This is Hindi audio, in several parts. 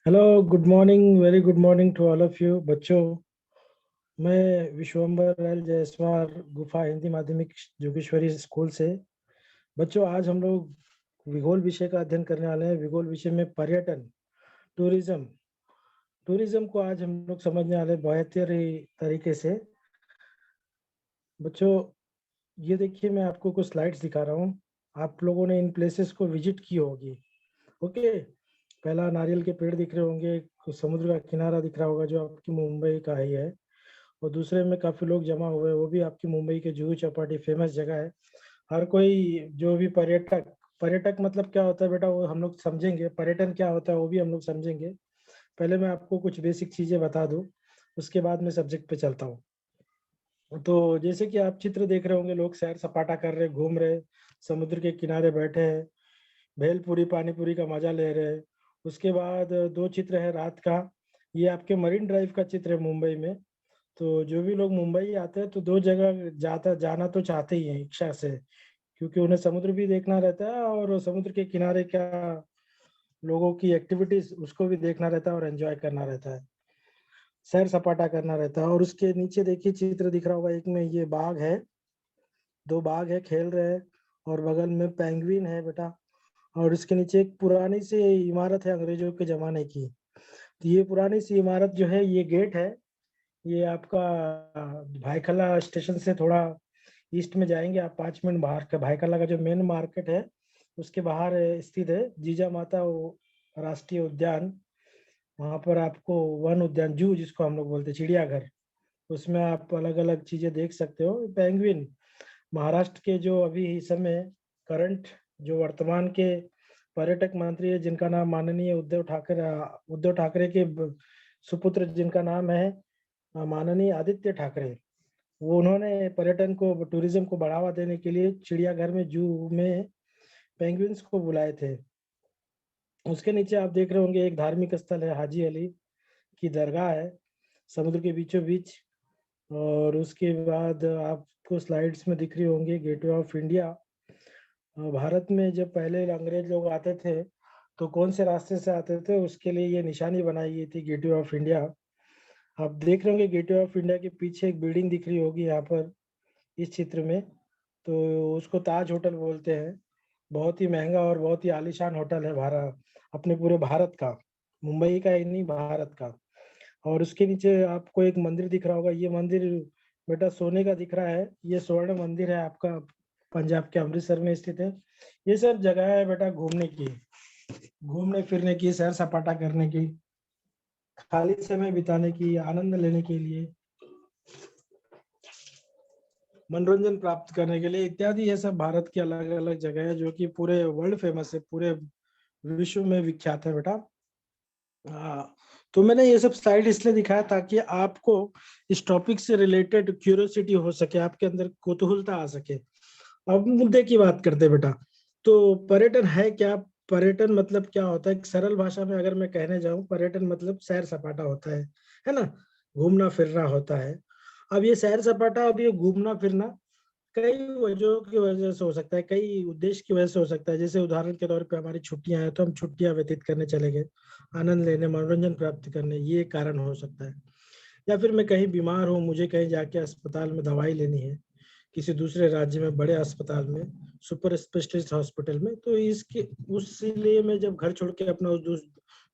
Hello, good morning, very good morning to all of you बच्चों। मैं विश्वम्बर एल जायसवाल गुफा हिंदी माध्यमिक जोगेश्वरी स्कूल से। बच्चों, आज हम लोग भूगोल विषय का अध्ययन करने वाले हैं। भूगोल विषय में पर्यटन, टूरिज्म। टूरिज्म को आज हम लोग समझने वाले हैं बेहतर तरीके से। बच्चों, ये देखिए, मैं आपको कुछ स्लाइड्स दिखा रहा हूँ। आप लोगों ने इन प्लेसेस को विजिट की होगी। ओके। पहला नारियल के पेड़ दिख रहे होंगे, कुछ समुद्र का किनारा दिख रहा होगा जो आपकी मुंबई का ही है। और दूसरे में काफी लोग जमा हुए हैं, वो भी आपकी मुंबई के जुहू चौपाटी फेमस जगह है। हर कोई जो भी पर्यटक, पर्यटक मतलब क्या होता है बेटा, वो हम लोग समझेंगे। पर्यटन क्या होता है वो भी हम लोग समझेंगे। पहले मैं आपको कुछ बेसिक चीजें बता दूं, उसके बाद मैं सब्जेक्ट पे चलता हूँ। तो जैसे कि आप चित्र देख रहे होंगे, लोग सैर सपाटा कर रहे, घूम रहे, समुद्र के किनारे बैठे हैं, भेलपूरी पानी पूरी का मजा ले रहे हैं। उसके बाद दो चित्र है रात का। ये आपके मरीन ड्राइव का चित्र है मुंबई में। तो जो भी लोग मुंबई आते हैं तो दो जगह जाना तो चाहते ही हैं इच्छा से, क्योंकि उन्हें समुद्र भी देखना रहता है और समुद्र के किनारे क्या लोगों की एक्टिविटीज उसको भी देखना रहता है और एंजॉय करना रहता है, सैर सपाटा करना रहता है। और उसके नीचे देखिए चित्र दिख रहा होगा, एक में ये बाघ है, दो बाघ है खेल रहे हैं, और बगल में पेंगुइन है बेटा। और इसके नीचे एक पुरानी सी इमारत है अंग्रेजों के जमाने की। तो ये पुरानी सी इमारत जो है, ये गेट है। ये आपका भाईखला स्टेशन से थोड़ा ईस्ट में जाएंगे आप, 5 मिनट बाहर का भाईखला का जो मेन मार्केट है उसके बाहर स्थित है जीजा माता राष्ट्रीय उद्यान। वहाँ पर आपको वन उद्यान, जू जिसको हम लोग बोलते हैं, चिड़ियाघर, उसमें आप अलग अलग चीजें देख सकते हो। पेंगुइन महाराष्ट्र के जो अभी इस समय करंट, जो वर्तमान के पर्यटक मंत्री है, जिनका नाम माननीय उद्धव ठाकरे के सुपुत्र, जिनका नाम है माननीय आदित्य ठाकरे। वो उन्होंने पर्यटन को, टूरिज्म को बढ़ावा देने के लिए चिड़ियाघर में, जू में पेंगुइन्स को बुलाए थे। उसके नीचे आप देख रहे होंगे एक धार्मिक स्थल है, हाजी अली की दरगाह है, समुद्र के बीचों बीच। और उसके बाद आपको स्लाइड्स में दिख रही होंगी गेटवे ऑफ इंडिया। भारत में जब पहले अंग्रेज लोग आते थे तो कौन से रास्ते से आते थे, उसके लिए ये निशानी बनाई गई थी, गेटवे ऑफ इंडिया। आप देख रहे होंगे गेटवे ऑफ इंडिया के पीछे एक बिल्डिंग दिख रही होगी यहाँ पर इस चित्र में, तो उसको ताज होटल बोलते हैं। बहुत ही महंगा और बहुत ही आलीशान होटल है भारत, अपने पूरे भारत का, मुंबई का ही नहीं, भारत का। और उसके नीचे आपको एक मंदिर दिख रहा होगा, ये मंदिर बेटा सोने का दिख रहा है, ये स्वर्ण मंदिर है आपका, पंजाब के अमृतसर में स्थित है। ये सब जगह है बेटा घूमने की, घूमने फिरने की, सैर सपाटा करने की, खाली समय बिताने की, आनंद लेने के लिए, मनोरंजन प्राप्त करने के लिए इत्यादि। ये सब भारत की अलग अलग जगह है जो कि पूरे वर्ल्ड फेमस है, पूरे विश्व में विख्यात है बेटा। हाँ, तो मैंने ये सब स्लाइड इसलिए दिखाया ताकि आपको इस टॉपिक से रिलेटेड क्यूरियोसिटी हो सके, आपके अंदर कौतूहलता आ सके। अब मुद्दे की बात करते हैं बेटा। तो पर्यटन है क्या? पर्यटन मतलब क्या होता है? एक सरल भाषा में अगर मैं कहने जाऊं, पर्यटन मतलब सैर सपाटा होता है ना, घूमना फिरना होता है। अब ये सैर सपाटा, अब ये घूमना फिरना कई वजहों की वजह से हो सकता है, कई उद्देश्य की वजह से हो सकता है। जैसे उदाहरण के तौर पे हमारी छुट्टियां हैं तो हम छुट्टियां व्यतीत करने चले गए, आनंद लेने, मनोरंजन प्राप्त करने, ये कारण हो सकता है। या फिर मैं कहीं बीमार हूँ, मुझे कहीं जाके अस्पताल में दवाई लेनी है, किसी दूसरे राज्य में बड़े अस्पताल में, सुपर स्पेशलिस्ट हॉस्पिटल में, तो इसके उसलिए मैं जब घर छोड़ के अपना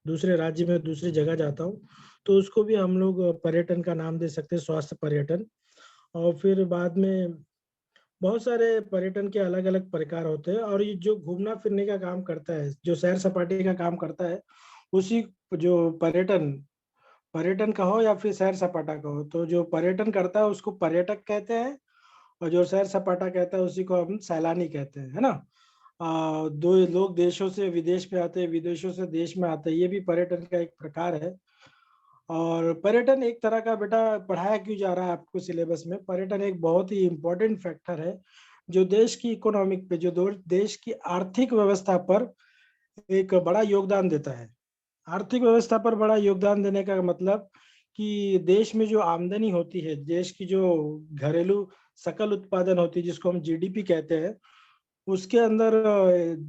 दूसरे राज्य में दूसरी जगह जाता हूँ, तो उसको भी हम लोग पर्यटन का नाम दे सकते हैं, स्वास्थ्य पर्यटन। और फिर बाद में बहुत सारे पर्यटन के अलग अलग प्रकार होते हैं। और ये जो घूमना फिरने का काम करता है, जो सैर सपाटे का काम करता है, उसी जो पर्यटन, पर्यटन का हो या फिर सैर सपाटा का हो, तो जो पर्यटन करता है उसको पर्यटक कहते हैं, और जो सैर सपाटा कहता है उसी को हम सैलानी कहते हैं, है ना। दो लोग देशों से विदेश में आते हैं, विदेशों से देश में आते हैं, ये भी पर्यटन का एक प्रकार है। और पर्यटन एक तरह का बेटा पढ़ाया क्यों जा रहा है आपको सिलेबस में, पर्यटन एक बहुत ही इम्पोर्टेंट फैक्टर है जो देश की इकोनॉमिक पे, जो देश की आर्थिक व्यवस्था पर एक बड़ा योगदान देता है। आर्थिक व्यवस्था पर बड़ा योगदान देने का मतलब कि देश में जो आमदनी होती है, देश की जो घरेलू सकल उत्पादन होती है, जिसको हम जीडीपी कहते हैं, उसके अंदर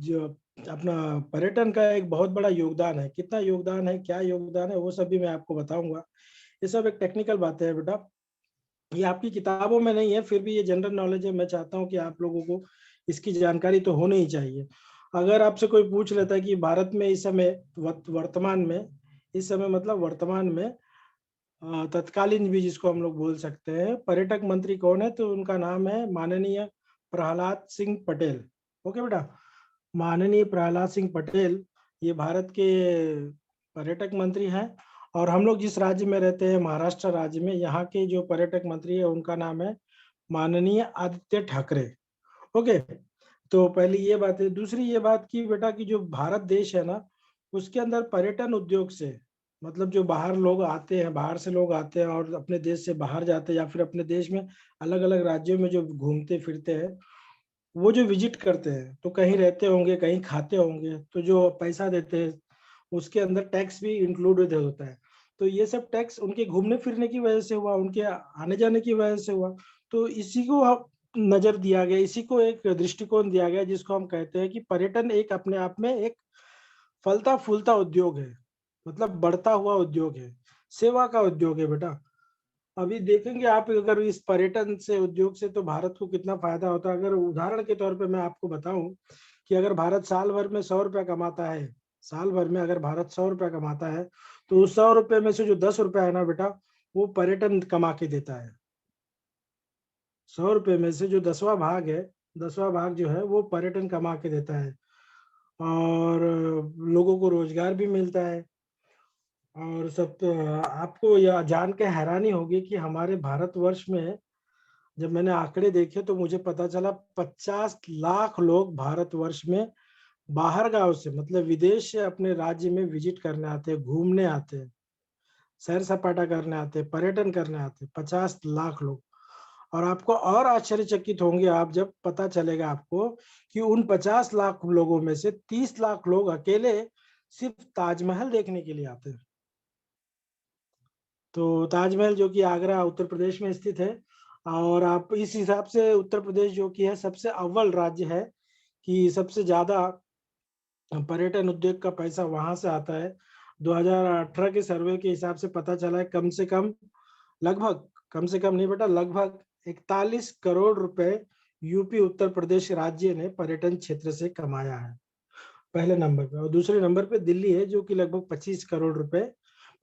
जो अपना पर्यटन का एक बहुत बड़ा योगदान है। कितना योगदान है, क्या योगदान है, वो सब भी मैं आपको बताऊंगा। ये सब एक टेक्निकल बातें है बेटा, ये आपकी किताबों में नहीं है, फिर भी ये जनरल नॉलेज है। मैं चाहता हूँ कि आप लोगों को इसकी जानकारी तो होनी ही चाहिए। अगर आपसे कोई पूछ लेता है कि भारत में इस समय वर्तमान में, इस समय मतलब वर्तमान में तत्कालीन भी जिसको हम लोग बोल सकते हैं, पर्यटक मंत्री कौन है, तो उनका नाम है माननीय प्रहलाद सिंह पटेल। ओके बेटा, माननीय प्रहलाद सिंह पटेल ये भारत के पर्यटक मंत्री हैं। और हम लोग जिस राज्य में रहते हैं, महाराष्ट्र राज्य में, यहाँ के जो पर्यटक मंत्री है उनका नाम है माननीय आदित्य ठाकरे। ओके, तो पहली ये बात है। दूसरी ये बात की बेटा कि जो भारत देश है ना, उसके अंदर पर्यटन उद्योग से मतलब जो बाहर लोग आते हैं, बाहर से लोग आते हैं और अपने देश से बाहर जाते हैं, या फिर अपने देश में अलग अलग राज्यों में जो घूमते फिरते हैं, वो जो विजिट करते हैं तो कहीं रहते होंगे, कहीं खाते होंगे, तो जो पैसा देते हैं उसके अंदर टैक्स भी इंक्लूडेड होता है। तो ये सब टैक्स उनके घूमने फिरने की वजह से हुआ, उनके आने जाने की वजह से हुआ। तो इसी को नजर दिया गया, इसी को एक दृष्टिकोण दिया गया, जिसको हम कहते हैं कि पर्यटन एक अपने आप में एक फलता फूलता उद्योग है, मतलब बढ़ता हुआ उद्योग है, सेवा का उद्योग है बेटा। अभी देखेंगे आप, अगर इस पर्यटन से उद्योग से तो भारत को कितना फायदा होता है। अगर उदाहरण के तौर पे मैं आपको बताऊं कि अगर भारत साल भर में 100 रुपया कमाता है, साल भर में अगर भारत 100 रुपया कमाता है, तो उस 100 रुपये में से जो 10 रुपया है ना बेटा, वो पर्यटन कमा के देता है। 100 रुपये में से जो 10वां भाग है, 10वां भाग जो है वो पर्यटन कमा के देता है। और लोगों को रोजगार भी मिलता है। और सब तो आपको यह जान के हैरानी होगी कि हमारे भारतवर्ष में जब मैंने आंकड़े देखे तो मुझे पता चला 50 लाख लोग भारतवर्ष में बाहर गांव से मतलब विदेश से अपने राज्य में विजिट करने आते हैं, घूमने आते हैं, सैर सपाटा करने आते हैं, पर्यटन करने आते हैं, 50 लाख लोग। और आपको और आश्चर्यचकित होंगे आप जब पता चलेगा आपको कि उन 50 लाख लोगों में से 30 लाख लोग अकेले सिर्फ ताजमहल देखने के लिए आते हैं। तो ताजमहल जो कि आगरा उत्तर प्रदेश में स्थित है, और आप इस हिसाब से उत्तर प्रदेश जो कि है सबसे अव्वल राज्य है कि सबसे ज्यादा पर्यटन उद्योग का पैसा वहां से आता है। 2018 के सर्वे के हिसाब से पता चला है कम से कम, लगभग, कम से कम नहीं बेटा, लगभग 41 करोड़ रुपए यूपी उत्तर प्रदेश राज्य ने पर्यटन क्षेत्र से कमाया है, पहले नंबर पे। और दूसरे नंबर पे दिल्ली है जो कि लगभग 25 करोड़ रुपए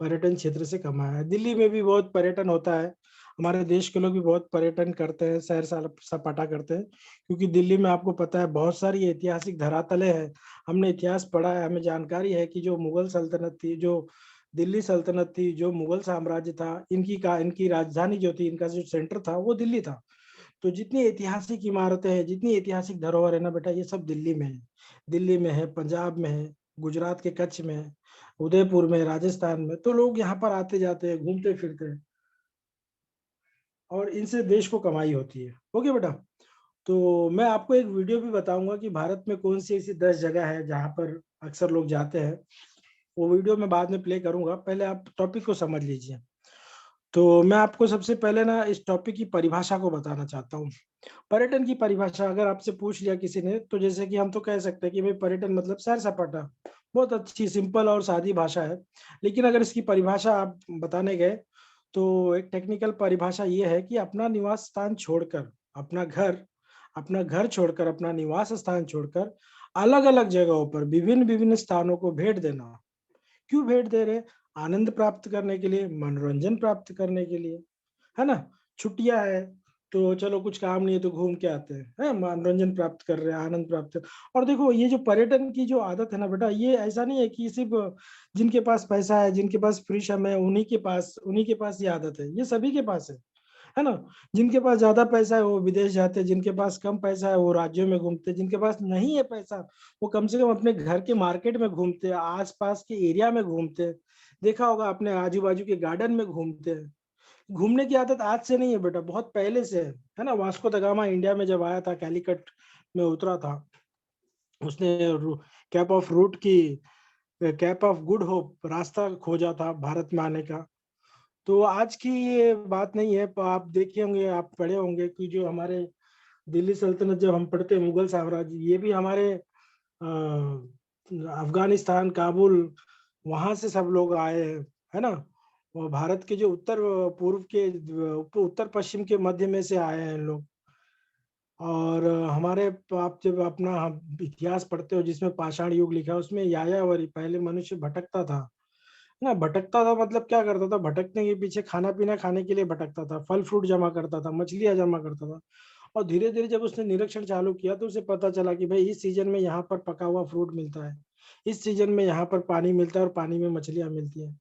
पर्यटन क्षेत्र से कमाया है। दिल्ली में भी बहुत पर्यटन होता है, हमारे देश के लोग भी बहुत पर्यटन करते हैं, सैर सपाटा करते हैं, क्योंकि दिल्ली में आपको पता है बहुत सारी ऐतिहासिक धरातलें हैं। हमने इतिहास पढ़ा है, हमें जानकारी है कि जो मुगल सल्तनत थी, जो दिल्ली सल्तनत थी, जो मुगल साम्राज्य था, इनकी राजधानी जो थी, इनका जो सेंटर था वो दिल्ली था। तो जितनी ऐतिहासिक इमारतें हैं, जितनी ऐतिहासिक धरोहर है ना बेटा, ये सब दिल्ली में है। दिल्ली में है, पंजाब में है, गुजरात के कच्छ में है, उदयपुर में, राजस्थान में। तो लोग यहाँ पर आते जाते हैं, घूमते फिरते हैं, और इनसे देश को कमाई होती है। ओके बेटा, तो मैं आपको एक वीडियो भी बताऊंगा कि भारत में कौन सी ऐसी 10 जगह है जहाँ पर अक्सर लोग जाते हैं। वो वीडियो मैं बाद में प्ले करूंगा, पहले आप टॉपिक को समझ लीजिए। तो मैं आपको सबसे पहले ना इस टॉपिक की परिभाषा को बताना चाहता हूँ। पर्यटन की परिभाषा अगर आपसे पूछ लिया किसी ने, तो जैसे कि हम तो कह सकते हैं कि भाई पर्यटन मतलब सैर सपाटा। बहुत अच्छी सिंपल और सादी भाषा है। लेकिन अगर इसकी परिभाषा आप बताने गए, तो एक टेक्निकल परिभाषा ये है कि अपना निवास स्थान छोड़कर, अपना घर छोड़कर, अपना निवास स्थान छोड़कर अलग अलग जगहों पर विभिन्न विभिन्न स्थानों को भेंट देना। क्यों भेंट दे रहे? आनंद प्राप्त करने के लिए, मनोरंजन प्राप्त करने के लिए, है ना। छुट्टियां है तो चलो कुछ काम नहीं है तो घूम के आते हैं, है, मनोरंजन प्राप्त कर रहे हैं, आनंद प्राप्त कर। और देखो ये जो पर्यटन की जो आदत है ना बेटा, ये ऐसा नहीं है कि सिर्फ जिनके पास पैसा है, जिनके पास फ्री समय है, उन्हीं के पास ये आदत है, ये सभी के पास है ना। जिनके पास ज्यादा पैसा है वो विदेश जाते हैं, जिनके पास कम पैसा है वो राज्यों में घूमते हैं, जिनके पास नहीं है पैसा वो कम से कम अपने घर के मार्केट में घूमते हैं, आसपास के एरिया में घूमते हैं। देखा होगा अपने आजू बाजू के गार्डन में घूमते हैं। घूमने की आदत आज से नहीं है बेटा, बहुत पहले से है ना। वास्को द गामा इंडिया में जब आया था, कैलिकट में उतरा था, उसने कैप ऑफ रूट की, कैप ऑफ गुड होप रास्ता खोजा था भारत में आने का। तो आज की ये बात नहीं है। आप देखे होंगे, आप पढ़े होंगे कि जो हमारे दिल्ली सल्तनत जब हम पढ़ते हैं, मुगल साम्राज्य, ये भी हमारे अफगानिस्तान, काबुल, वहां से सब लोग आए हैं, है ना। और भारत के जो उत्तर पूर्व के, उत्तर पश्चिम के मध्य में से आए हैं लोग। और हमारे, आप जब अपना इतिहास पढ़ते हो जिसमें पाषाण युग लिखा है, उसमें यायावरी, पहले मनुष्य भटकता था ना। भटकता था मतलब क्या करता था, भटकने के पीछे खाना पीना खाने के लिए भटकता था, फल फ्रूट जमा करता था, मछलियां जमा करता था। और धीरे धीरे जब उसने निरीक्षण चालू किया तो उसे पता चला कि भाई इस सीजन में यहाँ पर पका हुआ फ्रूट मिलता है, इस सीजन में यहाँ पर पानी मिलता है और पानी में मछलियां मिलती हैं।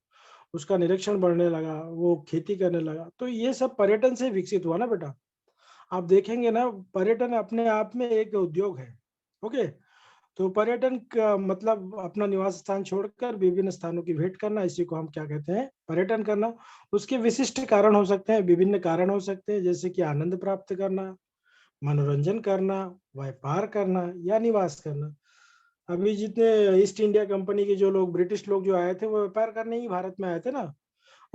उसका निरीक्षण बढ़ने लगा, वो खेती करने लगा। तो ये सब पर्यटन से विकसित हुआ ना बेटा। आप देखेंगे ना, पर्यटन अपने आप में एक उद्योग है। ओके। तो पर्यटन का मतलब अपना निवास स्थान छोड़कर विभिन्न स्थानों की भेंट करना, इसी को हम क्या कहते हैं, पर्यटन करना। उसके विशिष्ट कारण हो सकते हैं, विभिन्न कारण हो सकते हैं, जैसे कि आनंद प्राप्त करना, मनोरंजन करना, व्यापार करना या निवास करना। अभी जितने ईस्ट इंडिया कंपनी के जो लोग, ब्रिटिश लोग जो आए थे, वो व्यापार करने ही भारत में आए थे ना।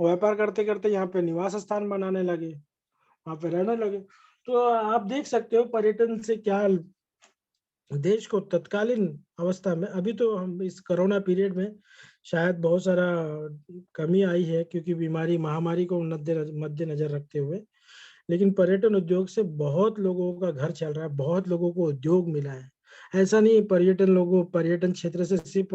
और व्यापार करते करते यहाँ पे निवास स्थान बनाने लगे, वहां पे रहने लगे। तो आप देख सकते हो पर्यटन से क्या देश को तत्कालीन अवस्था में, अभी तो हम इस कोरोना पीरियड में शायद बहुत सारा कमी आई है, क्योंकि बीमारी महामारी को मद्देनजर रखते हुए। लेकिन पर्यटन उद्योग से बहुत लोगों का घर चल रहा है, बहुत लोगों को उद्योग मिला है। ऐसा नहीं पर्यटन क्षेत्र से सिर्फ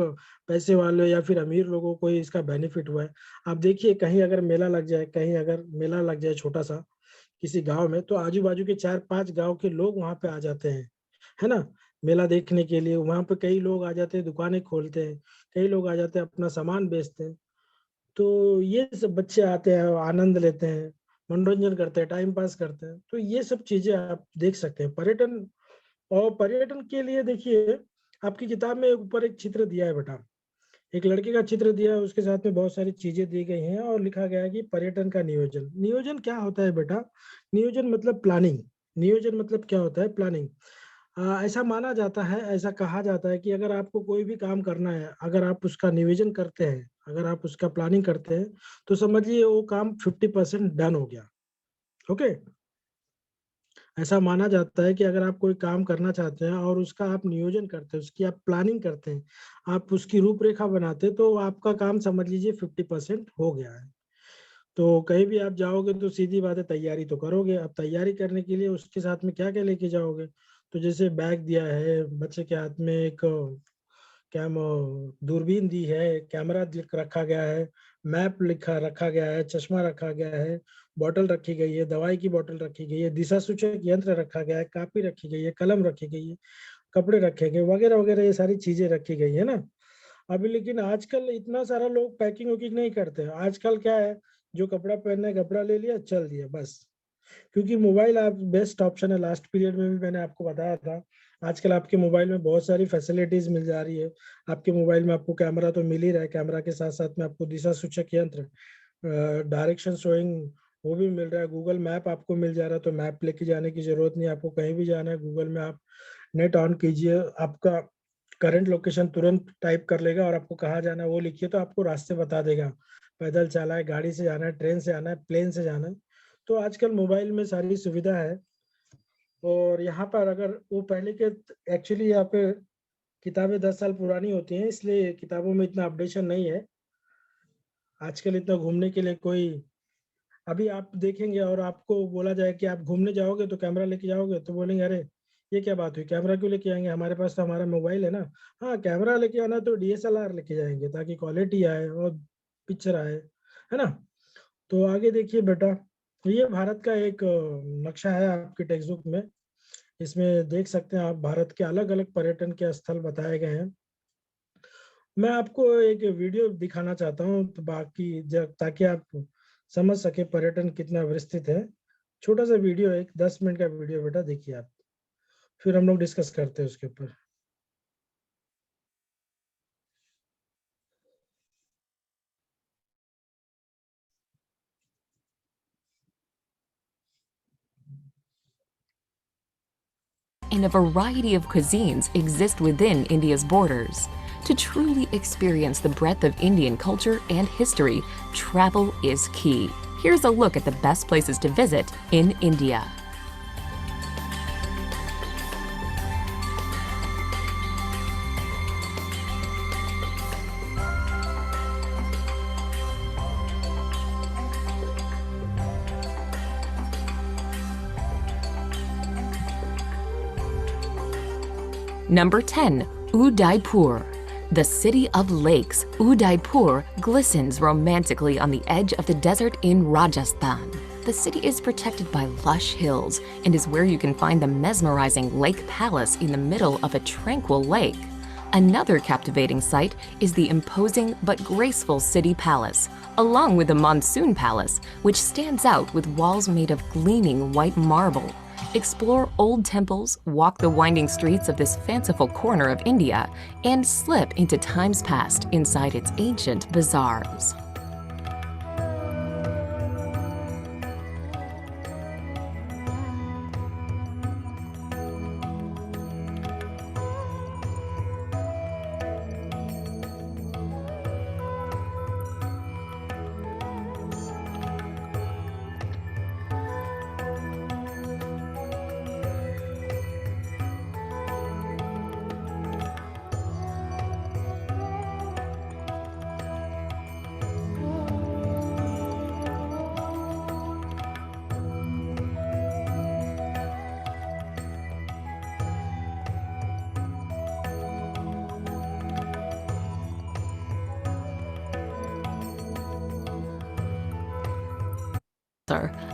पैसे वाले या फिर अमीर लोगों को ही इसका बेनिफिट हुआ है। आप देखिए, कहीं अगर मेला लग जाए, छोटा सा किसी गांव में, तो आजू बाजू के 4-5 गांव के लोग वहां पे आ जाते हैं, है ना, मेला देखने के लिए। वहां पे कई लोग आ जाते हैं, दुकानें खोलते हैं, कई लोग आ जाते हैं, अपना सामान बेचते हैं। तो ये सब बच्चे आते हैं, आनंद लेते हैं, मनोरंजन करते हैं, टाइम पास करते हैं। तो ये सब चीजें आप देख सकते हैं पर्यटन। और पर्यटन के लिए देखिए, आपकी किताब में ऊपर एक चित्र दिया है बेटा, एक लड़के का चित्र दिया है, उसके साथ में बहुत सारी चीजें दी गई हैं और लिखा गया है कि पर्यटन का नियोजन। नियोजन क्या होता है बेटा? नियोजन मतलब प्लानिंग। नियोजन मतलब क्या होता है? प्लानिंग। ऐसा माना जाता है, ऐसा कहा जाता है कि अगर आपको कोई भी काम करना है, अगर आप उसका नियोजन करते हैं, अगर आप उसका प्लानिंग करते हैं, तो समझिए वो काम 50% डन हो गया। ओके। ऐसा माना जाता है कि अगर आप कोई काम करना चाहते हैं और उसका आप नियोजन करते हैं, उसकी आप प्लानिंग करते हैं, आप उसकी रूपरेखा बनाते हैं, तो आपका काम समझ लीजिए 50% हो गया है। तो कहीं भी आप जाओगे तो सीधी बात है, तैयारी तो करोगे। अब तैयारी करने के लिए उसके साथ में क्या क्या लेके जाओगे? तो जैसे बैग दिया है, बच्चे के हाथ में एक कैम दूरबीन दी है, कैमरा रखा गया है, मैप लिखा रखा गया है, चश्मा रखा गया है, बॉटल रखी गई है, दवाई की बॉटल रखी गई है, दिशा सूचक यंत्र रखा गया है, कापी रखी गई है, कलम रखी गई है, कपड़े रखे गए, वगैरह वगैरह, ये सारी चीजें रखी गई है ना। अभी लेकिन आजकल इतना सारा लोग पैकिंग वैकिंग नहीं करते हैं। आजकल क्या है, जो कपड़ा पहनना है कपड़ा ले लिया, चल दिया बस। क्योंकि मोबाइल आप बेस्ट ऑप्शन है। लास्ट पीरियड में भी मैंने आपको बताया था, आजकल आपके मोबाइल में बहुत सारी फैसिलिटीज मिल जा रही है। आपके मोबाइल में आपको कैमरा तो मिल ही रहा है, कैमरा के साथ साथ में आपको दिशा सूचक यंत्र, डायरेक्शन शोइंग, वो भी मिल रहा है। गूगल मैप आपको मिल जा रहा है, तो मैप लेके जाने की जरूरत नहीं, आपको कहीं भी जाना है, गूगल में आप नेट ऑन कीजिए, आपका करंट लोकेशन तुरंत टाइप कर लेगा, और आपको कहाँ जाना है वो लिखिए तो आपको रास्ते बता देगा। पैदल चला है, गाड़ी से जाना है, ट्रेन से जाना है, प्लेन से जाना है। तो आजकल मोबाइल में सारी सुविधा है। और यहाँ पर अगर वो पहले के, एक्चुअली यहाँ पे किताबें 10 साल पुरानी होती हैं, इसलिए किताबों में इतना अपडेशन नहीं है। आजकल इतना घूमने के लिए कोई, अभी आप देखेंगे और आपको बोला जाए कि आप घूमने जाओगे तो कैमरा लेके जाओगे, तो बोलेंगे अरे ये क्या बात हुई, कैमरा क्यों लेके आएंगे, हमारे पास तो हमारा मोबाइल है ना। हाँ, कैमरा लेके आना तो डीएसएलआर लेके जाएंगे, ताकि क्वालिटी आए और पिक्चर आए, है ना। तो आगे देखिए बेटा, ये भारत का एक नक्शा है आपके टेक्स्ट बुक में। इसमें देख सकते हैं आप, भारत के अलग अलग पर्यटन के स्थल बताए गए हैं। मैं आपको एक वीडियो दिखाना चाहता हूँ, तो बाकी जब, ताकि आप समझ सके पर्यटन कितना विस्तृत है। छोटा सा वीडियो, एक 10 मिनट का वीडियो बेटा, देखिए आप, फिर हम लोग डिस्कस करते हैं उसके ऊपर। And a variety of cuisines exist within India's borders. To truly experience the breadth of Indian culture and history, travel is key. Here's a look at the best places to visit in India. Number 10. Udaipur. The city of lakes, Udaipur glistens romantically on the edge of the desert in Rajasthan. The city is protected by lush hills and is where you can find the mesmerizing Lake Palace in the middle of a tranquil lake. Another captivating sight is the imposing but graceful City Palace, along with the Monsoon Palace, which stands out with walls made of gleaming white marble. Explore old temples, walk the winding streets of this fanciful corner of India, and slip into times past inside its ancient bazaars.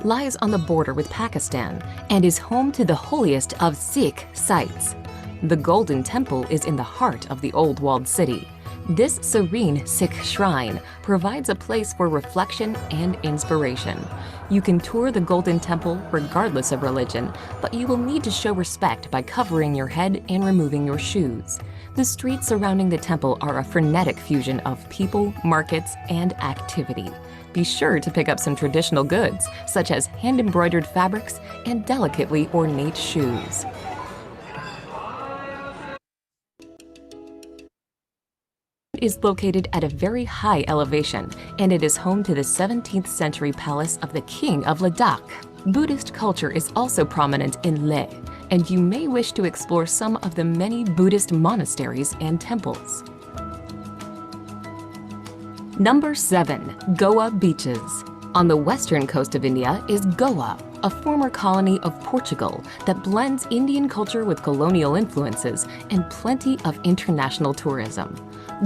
Lies on the border with Pakistan and is home to the holiest of Sikh sites. The Golden Temple is in the heart of the old walled city. This serene Sikh shrine provides a place for reflection and inspiration. You can tour the Golden Temple regardless of religion, but you will need to show respect by covering your head and removing your shoes. The streets surrounding the temple are a frenetic fusion of people, markets, and activity. Be sure to pick up some traditional goods, such as hand-embroidered fabrics and delicately ornate shoes. It is located at a very high elevation, and it is home to the 17th century palace of the King of Ladakh. Buddhist culture is also prominent in Leh, and you may wish to explore some of the many Buddhist monasteries and temples. Number 7. Goa beaches. On the western coast of India is Goa, a former colony of Portugal that blends Indian culture with colonial influences and plenty of international tourism.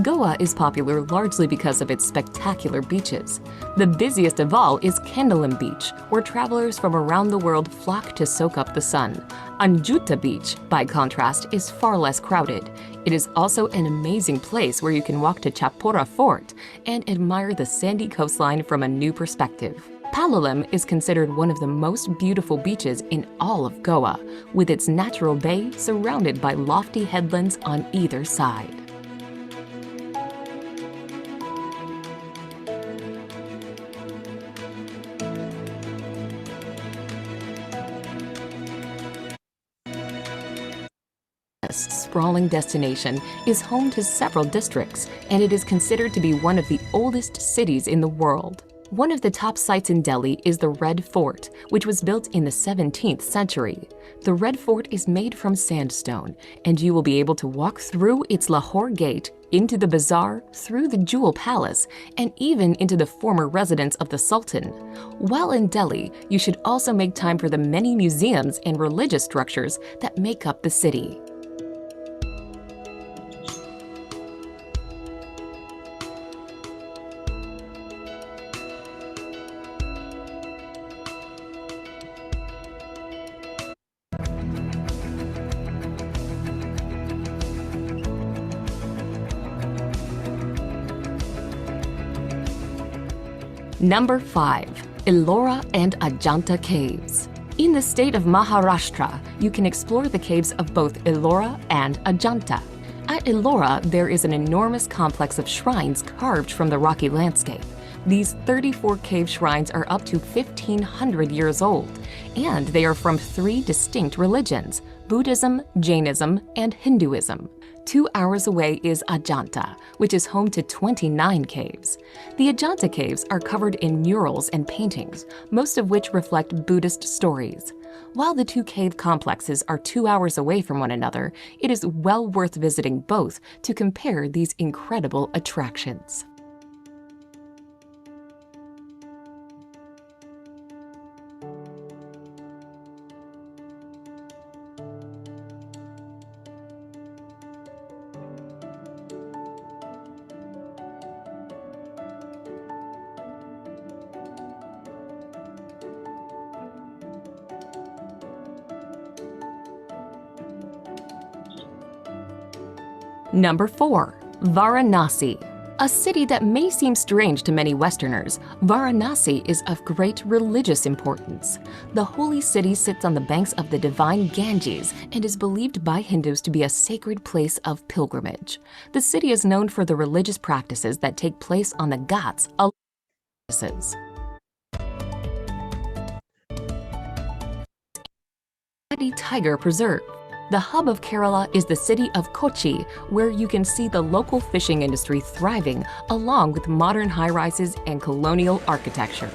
Goa is popular largely because of its spectacular beaches. The busiest of all is Candolim Beach, where travelers from around the world flock to soak up the sun. Anjuta Beach, by contrast, is far less crowded. It is also an amazing place where you can walk to Chapora Fort and admire the sandy coastline from a new perspective. Palolem is considered one of the most beautiful beaches in all of Goa, with its natural bay surrounded by lofty headlands on either side. Sprawling destination is home to several districts, and it is considered to be one of the oldest cities in the world. One of the top sites in Delhi is the Red Fort, which was built in the 17th century. The Red Fort is made from sandstone, and you will be able to walk through its Lahore Gate, into the bazaar, through the Jewel Palace, and even into the former residence of the Sultan. While in Delhi, you should also make time for the many museums and religious structures that make up the city. Number 5. Ellora and Ajanta Caves. In the state of Maharashtra, you can explore the caves of both Ellora and Ajanta. At Ellora, there is an enormous complex of shrines carved from the rocky landscape. These 34 cave shrines are up to 1,500 years old, and they are from 3 distinct religions: Buddhism, Jainism, and Hinduism. 2 hours away is Ajanta, which is home to 29 caves. The Ajanta caves are covered in murals and paintings, most of which reflect Buddhist stories. While the 2 cave complexes are 2 hours away from one another, it is well worth visiting both to compare these incredible attractions. Number 4. Varanasi. A city that may seem strange to many Westerners, Varanasi is of great religious importance. The holy city sits on the banks of the divine Ganges and is believed by Hindus to be a sacred place of pilgrimage. The city is known for the religious practices that take place on the Ghats. Tiger Preserve. The hub of Kerala is the city of Kochi, where you can see the local fishing industry thriving along with modern high-rises and colonial architecture.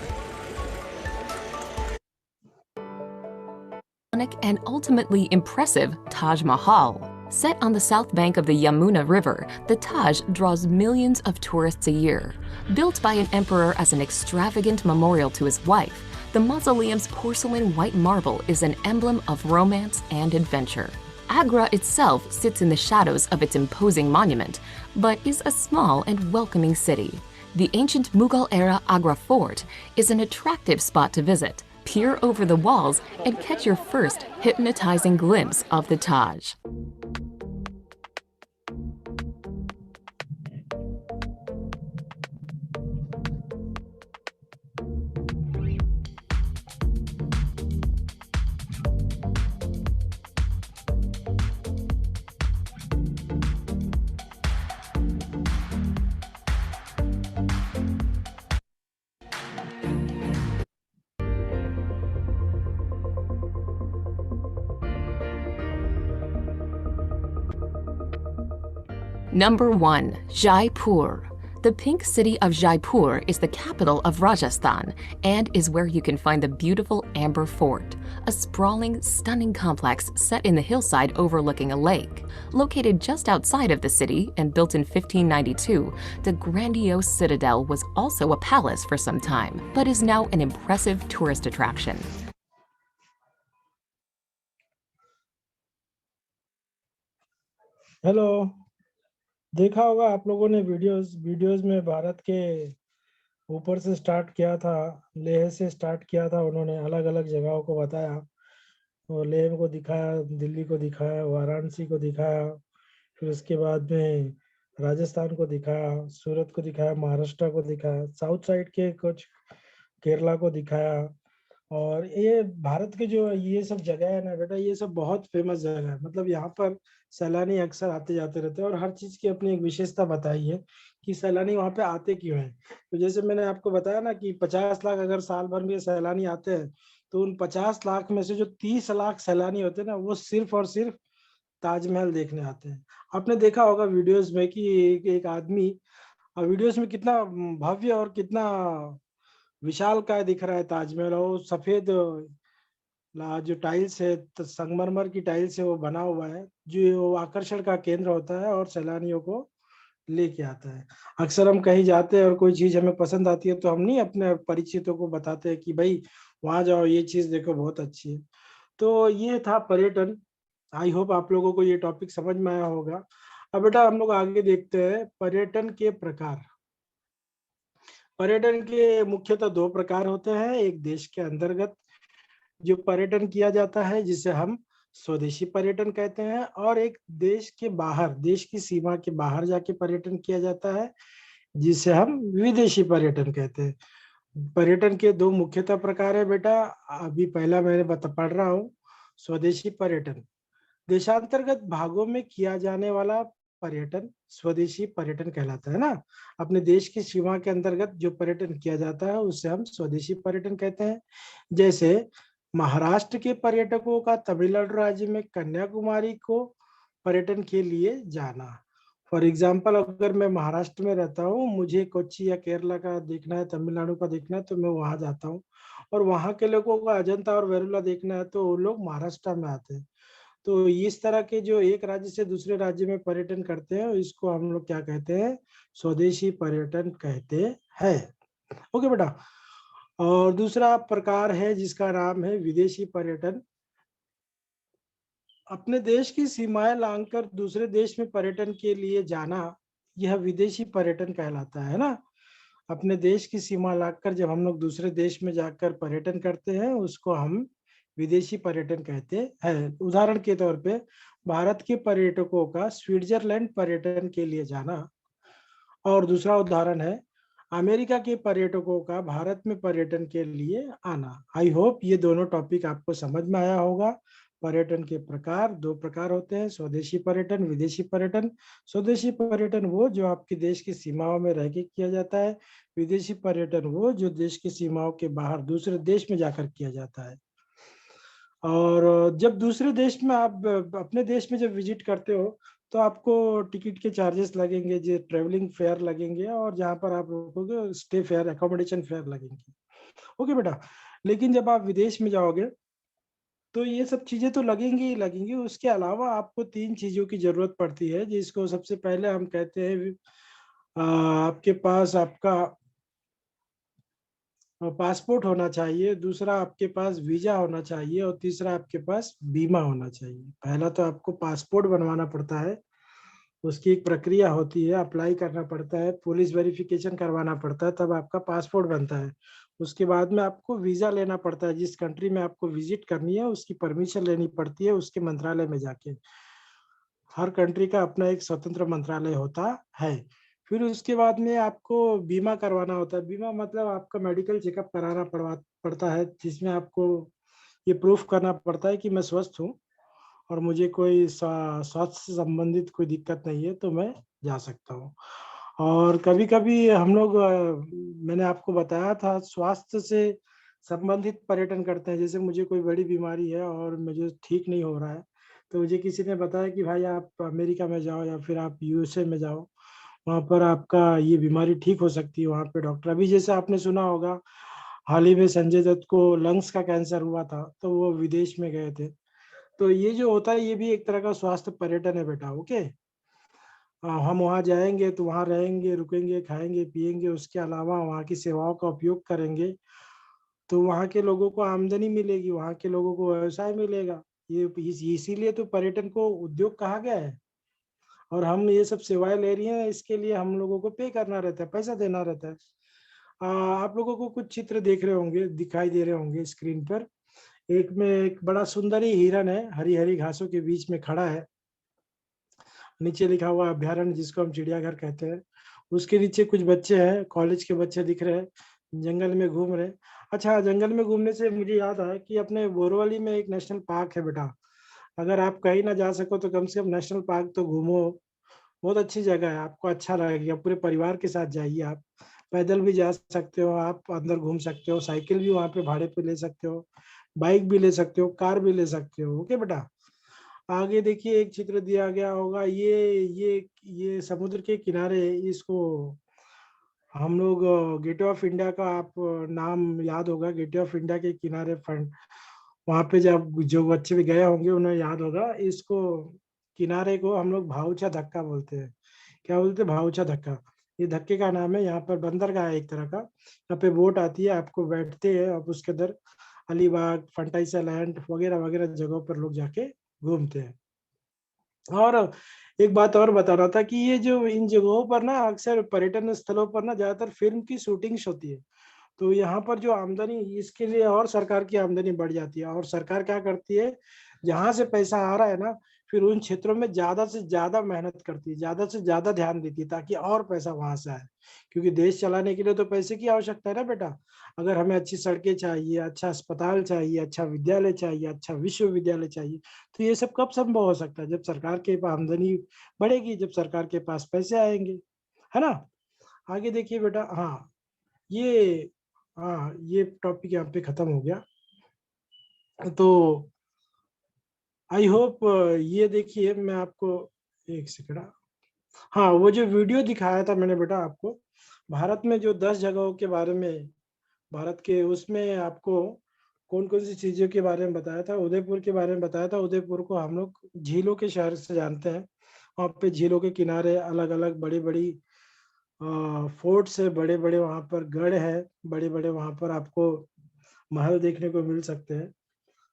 And ultimately impressive Taj Mahal. Set on the south bank of the Yamuna River, the Taj draws millions of tourists a year. Built by an emperor as an extravagant memorial to his wife, the mausoleum's porcelain white marble is an emblem of romance and adventure. Agra itself sits in the shadows of its imposing monument, but is a small and welcoming city. The ancient Mughal-era Agra Fort is an attractive spot to visit. Peer over the walls and catch your first hypnotizing glimpse of the Taj. Number 1. Jaipur. The pink city of Jaipur is the capital of Rajasthan and is where you can find the beautiful Amber Fort, a sprawling, stunning complex set in the hillside overlooking a lake. Located just outside of the city and built in 1592, the grandiose citadel was also a palace for some time, but is now an impressive tourist attraction. Hello, देखा होगा आप लोगों ने वीडियोस में भारत के ऊपर से स्टार्ट किया था, लेह से स्टार्ट किया था। उन्होंने अलग अलग जगहों को बताया और लेह को दिखाया, दिल्ली को दिखाया, वाराणसी को दिखाया, फिर उसके बाद में राजस्थान को दिखाया, सूरत को दिखाया, महाराष्ट्र को दिखाया, साउथ साइड के कुछ केरला को दिखाया। और ये भारत के जो ये सब जगह है ना बेटा, ये सब बहुत फेमस जगह है। मतलब यहाँ पर सैलानी अक्सर आते जाते रहते हैं और हर चीज की अपनी एक विशेषता बताई है कि सैलानी वहाँ पे आते क्यों हैं। तो जैसे मैंने आपको बताया ना कि 50 लाख अगर साल भर में सैलानी आते हैं, तो उन 50 लाख में से जो 30 लाख सैलानी होते हैं ना, वो सिर्फ और सिर्फ ताजमहल देखने आते हैं। आपने देखा होगा वीडियोस में कि एक आदमी, वीडियोस में कितना भव्य और कितना विशाल काय दिख रहा है ताजमहल। और सफेद जो टाइल्स है, संगमरमर की टाइल्स है, वो बना हुआ है, जो आकर्षण का केंद्र होता है और सैलानियों को लेके आता है। अक्सर हम कहीं जाते हैं और कोई चीज हमें पसंद आती है तो हम नहीं अपने परिचितों को बताते हैं कि भाई वहां जाओ, ये चीज देखो बहुत अच्छी है। तो ये था पर्यटन। आई होप आप लोगों को ये टॉपिक समझ में आया होगा। अब बेटा हम लोग आगे देखते हैं पर्यटन के प्रकार। पर्यटन के मुख्यतः 2 प्रकार होते हैं। एक देश के अंतर्गत जो पर्यटन किया जाता है जिसे हम स्वदेशी पर्यटन कहते हैं, और एक देश के बाहर, देश की सीमा के बाहर जाके पर्यटन किया जाता है जिसे हम विदेशी पर्यटन कहते हैं। पर्यटन के 2 मुख्यतः प्रकार है बेटा। अभी पहला मैंने पढ़ रहा हूँ, स्वदेशी पर्यटन। देशांतर्गत भागों में किया जाने वाला पर्यटन स्वदेशी पर्यटन कहलाता है ना। अपने देश की सीमा के अंतर्गत जो पर्यटन किया जाता है उसे हम स्वदेशी पर्यटन कहते हैं। जैसे महाराष्ट्र के पर्यटकों का तमिलनाडु राज्य में कन्याकुमारी को पर्यटन के लिए जाना। फॉर एग्जाम्पल, अगर मैं महाराष्ट्र में रहता हूँ, मुझे कोच्चि या केरला का देखना है, तमिलनाडु का देखना है, तो मैं वहां जाता हूँ। और वहां के लोगों को अजंता और वेरुला देखना है तो वो लोग महाराष्ट्र में आते हैं। तो इस तरह के जो एक राज्य से दूसरे राज्य में पर्यटन करते हैं, इसको हम लोग क्या कहते हैं? स्वदेशी पर्यटन कहते हैं। ओके बेटा। और दूसरा प्रकार है जिसका नाम है विदेशी पर्यटन। अपने देश की सीमाएं लांघकर दूसरे देश में पर्यटन के लिए जाना, यह विदेशी पर्यटन कहलाता है ना। अपने देश की सीमा लांघकर जब हम लोग दूसरे देश में जाकर पर्यटन करते हैं, उसको हम विदेशी पर्यटन कहते हैं। उदाहरण के तौर पे भारत के पर्यटकों का स्विट्जरलैंड पर्यटन के लिए जाना, और दूसरा उदाहरण है अमेरिका के पर्यटकों का भारत में पर्यटन के लिए आना। आई होप ये दोनों टॉपिक आपको समझ में आया होगा। पर्यटन के प्रकार, दो प्रकार होते हैं, स्वदेशी पर्यटन, विदेशी पर्यटन। स्वदेशी पर्यटन वो जो आपके देश की सीमाओं में रह के किया जाता है, विदेशी पर्यटन वो जो देश की सीमाओं के बाहर दूसरे देश में जाकर किया जाता है। और जब दूसरे देश में आप अपने देश में जब विजिट करते हो तो आपको टिकट के चार्जेस लगेंगे, जो ट्रेवलिंग फेयर लगेंगे, और जहाँ पर आप रुकोगे स्टे फेयर, एकोमोडेशन फेयर लगेंगे। ओके बेटा, लेकिन जब आप विदेश में जाओगे तो ये सब चीजें तो लगेंगी ही लगेंगी। उसके अलावा आपको तीन चीजों की जरूरत पड़ती है, जिसको सबसे पहले हम कहते हैं आपके पास आपका पासपोर्ट होना चाहिए, दूसरा आपके पास वीजा होना चाहिए, और तीसरा आपके पास बीमा होना चाहिए। पहला तो आपको पासपोर्ट बनवाना पड़ता है, उसकी एक प्रक्रिया होती है, अप्लाई करना पड़ता है, पुलिस वेरिफिकेशन करवाना पड़ता है, तब आपका पासपोर्ट बनता है। उसके बाद में आपको वीजा लेना पड़ता है, जिस कंट्री में आपको विजिट करनी है उसकी परमिशन लेनी पड़ती है उसके मंत्रालय में जाके। हर कंट्री का अपना एक स्वतंत्र मंत्रालय होता है। फिर उसके बाद में आपको बीमा करवाना होता है। बीमा मतलब आपका मेडिकल चेकअप कराना पड़ता है, जिसमें आपको ये प्रूफ करना पड़ता है कि मैं स्वस्थ हूँ और मुझे कोई स्वास्थ्य से संबंधित कोई दिक्कत नहीं है, तो मैं जा सकता हूँ। और कभी कभी हम लोग मैंने आपको बताया था स्वास्थ्य से संबंधित पर्यटन करते हैं। जैसे मुझे कोई बड़ी बीमारी है और मुझे ठीक नहीं हो रहा है, तो मुझे किसी ने बताया कि भाई आप अमेरिका में जाओ या फिर आप यूएसए में जाओ, वहाँ पर आपका ये बीमारी ठीक हो सकती है। वहाँ पे डॉक्टर, अभी जैसे आपने सुना होगा हाल ही में संजय दत्त को लंग्स का कैंसर हुआ था, तो वो विदेश में गए थे। तो ये जो होता है ये भी एक तरह का स्वास्थ्य पर्यटन है बेटा। ओके, हम वहाँ जाएंगे तो वहाँ रहेंगे, रुकेंगे, खाएंगे, पिएंगे, उसके अलावा वहाँ की सेवाओं का उपयोग करेंगे, तो वहाँ के लोगों को आमदनी मिलेगी, वहाँ के लोगों को व्यवसाय मिलेगा। ये इसीलिए तो पर्यटन को उद्योग कहा गया है। और हम ये सब सेवाएं ले रही हैं, इसके लिए हम लोगों को पे करना रहता है, पैसा देना रहता है। आप लोगों को कुछ चित्र देख रहे होंगे, दिखाई दे रहे होंगे स्क्रीन पर। एक में एक बड़ा सुंदर ही हिरन है, हरी हरी घासों के बीच में खड़ा है। नीचे लिखा हुआ अभ्यारण्य, जिसको हम चिड़ियाघर कहते हैं। उसके नीचे कुछ बच्चे हैं, कॉलेज के बच्चे दिख रहे हैं, जंगल में घूम रहे हैं। अच्छा, जंगल में घूमने से मुझे याद आया कि अपने बोरवली में एक नेशनल पार्क है बेटा। अगर आप कहीं ना जा सको तो कम से कम नेशनल पार्क तो घूमो। बहुत अच्छी जगह है, आपको अच्छा लगेगा। पूरे परिवार के साथ जाइए आप, पैदल भी जा सकते हो, आप अंदर घूम सकते हो, साइकिल भी वहाँ पे भाड़े पे ले सकते हो, बाइक भी ले सकते हो, कार भी ले सकते हो। ओके बेटा, आगे देखिए एक चित्र दिया गया होगा, ये समुद्र के किनारे, इसको हम लोग गेटवे ऑफ इंडिया का, आप नाम याद होगा, गेटवे ऑफ इंडिया के किनारे फ्रंट, वहां पे जब जो बच्चे भी गए होंगे उन्हें याद होगा। इसको किनारे को हम लोग भाऊचा धक्का बोलते हैं। क्या बोलते हैं? भाऊचा धक्का। ये धक्के का नाम है। यहाँ पर बंदरगाह है एक तरह का, यहाँ पे बोट आती है, आपको बैठते हैं, आप उसके अंदर अलीबाग, फंटाइसा लैंड वगैरह वगैरह जगहों पर लोग जाके घूमते हैं। और एक बात और बता रहा था कि ये जो इन जगहों पर ना अक्सर पर्यटन स्थलों पर ना ज्यादातर फिल्म की शूटिंग्स होती है। तो यहाँ पर जो आमदनी, इसके लिए और सरकार की आमदनी बढ़ जाती है। और सरकार क्या करती है, जहां से पैसा आ रहा है ना, फिर उन क्षेत्रों में ज्यादा से ज्यादा मेहनत करती है, ज्यादा से ज्यादा ध्यान देती है, ताकि और पैसा वहां से आए। क्योंकि देश चलाने के लिए तो पैसे की आवश्यकता है ना बेटा। अगर हमें अच्छी सड़कें चाहिए, अच्छा अस्पताल चाहिए, अच्छा विद्यालय चाहिए, अच्छा विश्वविद्यालय चाहिए, तो ये सब कब संभव हो सकता है? जब सरकार के आमदनी बढ़ेगी, जब सरकार के पास पैसे आएंगे, है ना। आगे देखिए बेटा, हाँ ये ये टॉपिक यहाँ पे खत्म हो गया। तो आई होप ये देखिए, मैं आपको एक सेकंड, हाँ वो जो वीडियो दिखाया था मैंने बेटा आपको, भारत में जो 10 जगहों के बारे में, भारत के उसमें आपको कौन कौन सी चीजों के बारे में बताया था, उदयपुर के बारे में बताया था। उदयपुर को हम लोग झीलों के शहर से जानते हैं। वहाँ पे झीलों के किनारे अलग अलग बड़ी बड़ी फोर्ट्स है, बड़े बड़े वहाँ पर गढ़ है, बड़े बड़े वहाँ पर आपको महल देखने को मिल सकते हैं,